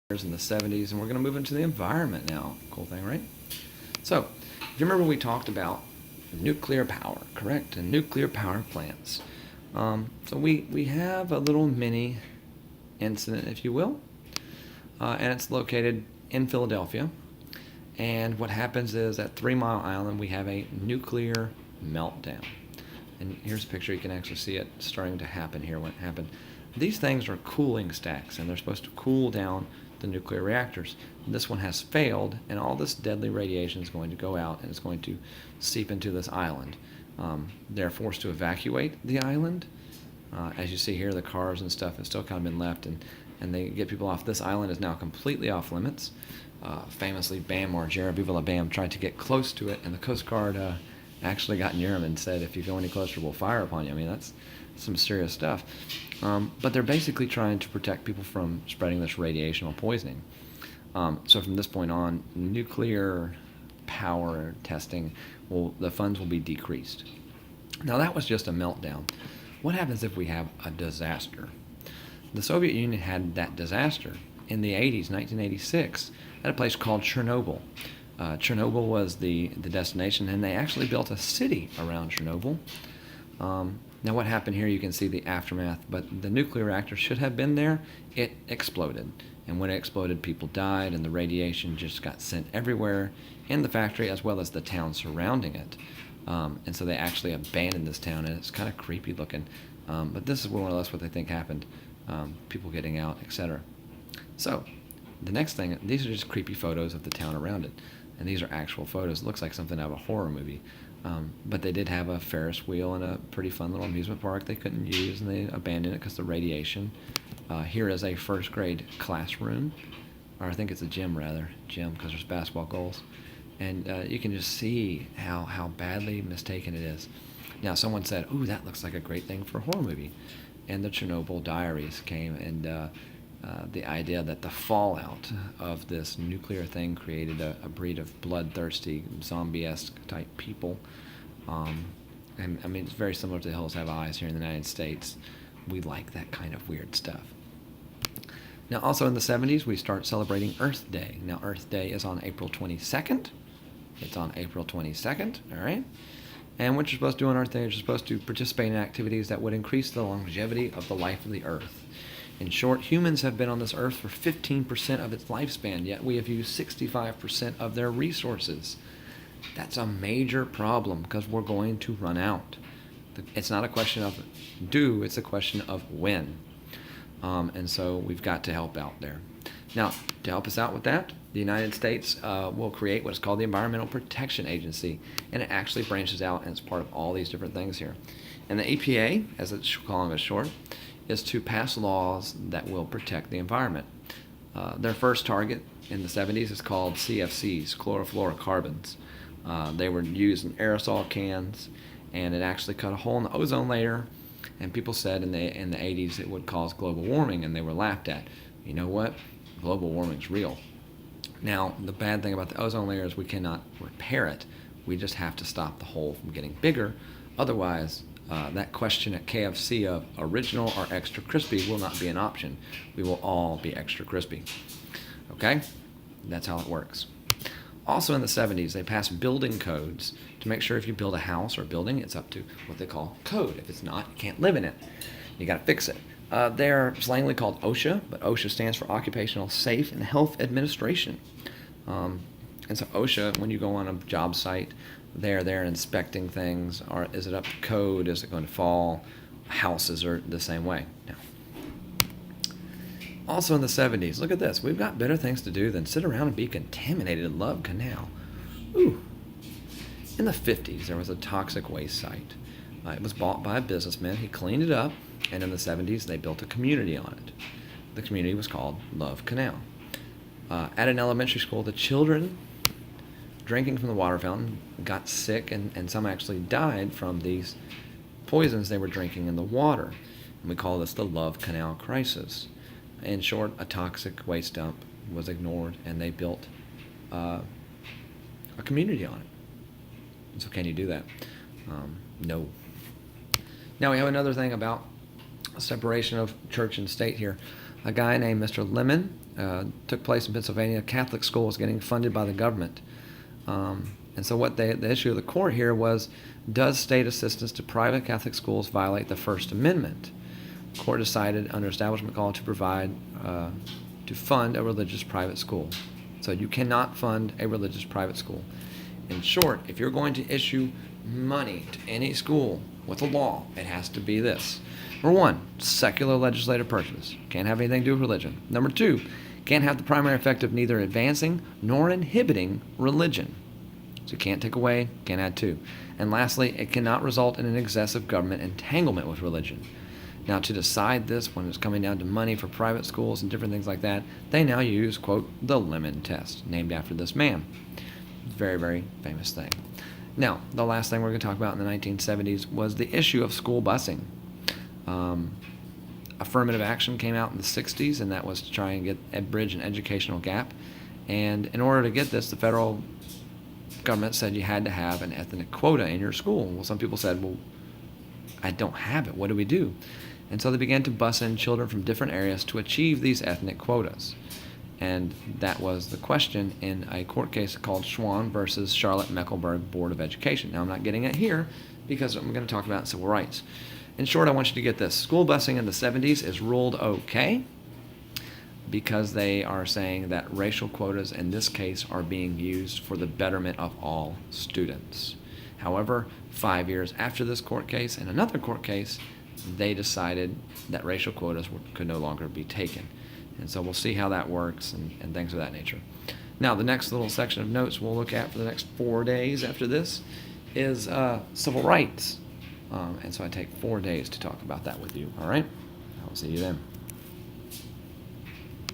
in the 70s, and we're going to move into the environment now. Cool thing, right? So, if you remember, we talked about nuclear power, correct? And nuclear power plants. So we have a little mini incident, if you will, and it's located in Philadelphia. And what happens is at 3 Mile Island, we have a nuclear meltdown. And here's a picture. You can actually see it starting to happen here when it happened. These things are cooling stacks, and they're supposed to cool down the nuclear reactors. And this one has failed, and all this deadly radiation is going to go out, and it's going to seep into this island. They're forced to evacuate the island. As you see here, the cars and stuff have still kind of been left, and they get people off. This island is now completely off limits. Famously, Bam Margera, Viva la Bam, tried to get close to it, and the Coast Guard actually got near him and said, if you go any closer, we'll fire upon you. I mean, that's some serious stuff. But they're basically trying to protect people from spreading this radiation or poisoning. So from this point on, nuclear power testing, the funds will be decreased. Now, that was just a meltdown. What happens if we have a disaster? The Soviet Union had that disaster in the 80s, 1986, at a place called Chernobyl. Chernobyl was the destination, and they actually built a city around Chernobyl. Now, what happened here, you can see the aftermath, but the nuclear reactor should have been there. It exploded, and when it exploded, people died, and the radiation just got sent everywhere in the factory as well as the town surrounding it. And so they actually abandoned this town, and it's kind of creepy looking. But this is more or less what they think happened, people getting out, etc. So the next thing, these are just creepy photos of the town around it. And these are actual photos. It looks like something out of a horror movie. But they did have a Ferris wheel and a pretty fun little amusement park they couldn't use, and they abandoned it because of the radiation. Here is a first grade classroom, or I think it's a gym because there's basketball goals. And you can just see how badly mistaken it is. Now, someone said, ooh, that looks like a great thing for a horror movie. And the Chernobyl Diaries came, and the idea that the fallout of this nuclear thing created a breed of bloodthirsty, zombie-esque type people. And I mean, it's very similar to The Hills Have Eyes here in the United States. We like that kind of weird stuff. Now, also in the 70s, we start celebrating Earth Day. Now, Earth Day is on April 22nd. It's on April 22nd, all right? And what you're supposed to do on Earth Day is you're supposed to participate in activities that would increase the longevity of the life of the Earth. In short, humans have been on this earth for 15% of its lifespan, yet we have used 65% of their resources. That's a major problem because we're going to run out. It's not a question of do, it's a question of when. And so we've got to help out there. Now, to help us out with that, the United States will create what is called the Environmental Protection Agency, and it actually branches out and it's part of all these different things here. And the EPA, as it's calling it short, is to pass laws that will protect the environment. Their first target in the 70s is called CFCs, chlorofluorocarbons. They were used in aerosol cans, and it actually cut a hole in the ozone layer, and people said in the 80s it would cause global warming, and they were laughed at. You know what? Global warming's real. Now, the bad thing about the ozone layer is we cannot repair it. We just have to stop the hole from getting bigger. Otherwise, that question at KFC of original or extra crispy will not be an option. We will all be extra crispy. Okay? That's how it works. Also in the 70s, they passed building codes to make sure if you build a house or a building, it's up to what they call code. If it's not, you can't live in it. You got to fix it. They're slangily called OSHA, but OSHA stands for Occupational Safe and Health Administration. And so OSHA, when you go on a job site, they're inspecting things. Is it up to code? Is it going to fall? Houses are the same way. Now, also in the 70s, look at this. We've got better things to do than sit around and be contaminated in Love Canal. Ooh. In the 50s, there was a toxic waste site. It was bought by a businessman. He cleaned it up, and in the 70s, they built a community on it. The community was called Love Canal. At an elementary school, the children drinking from the water fountain got sick, and some actually died from these poisons they were drinking in the water. And we call this the Love Canal crisis. In short, a toxic waste dump was ignored, and they built a community on it. So can you do that? No. Now we have another thing about separation of church and state here. A guy named Mr. Lemon took place in Pennsylvania. A Catholic school was getting funded by the government. And so the issue of the court here was, does state assistance to private Catholic schools violate the First Amendment? The court decided under Establishment Clause to fund a religious private school. So you cannot fund a religious private school. In short, if you're going to issue money to any school with a law, it has to be this. Number one, secular legislative purposes. Can't have anything to do with religion. Number two, can't have the primary effect of neither advancing nor inhibiting religion. So you can't take away, can't add to. And lastly, it cannot result in an excessive government entanglement with religion. Now, to decide this when it's coming down to money for private schools and different things like that, they now use, quote, the Lemon Test, named after this man. Very, very famous thing. Now, the last thing we're going to talk about in the 1970s was the issue of school busing. Affirmative action came out in the 60s, and that was to try and bridge an educational gap. And in order to get this, the federal government said you had to have an ethnic quota in your school. Well, some people said, well, I don't have it. What do we do? And so they began to bus in children from different areas to achieve these ethnic quotas. And that was the question in a court case called Schwann versus Charlotte-Mecklenburg Board of Education. Now, I'm not getting it here because I'm going to talk about civil rights. In short, I want you to get this. School busing in the 70s is ruled okay because they are saying that racial quotas in this case are being used for the betterment of all students. However, 5 years after this court case, in another court case, they decided that racial quotas could no longer be taken. And so we'll see how that works and things of that nature. Now, the next little section of notes we'll look at for the next 4 days after this is civil rights. And so I take 4 days to talk about that with you. All right? I'll see you then.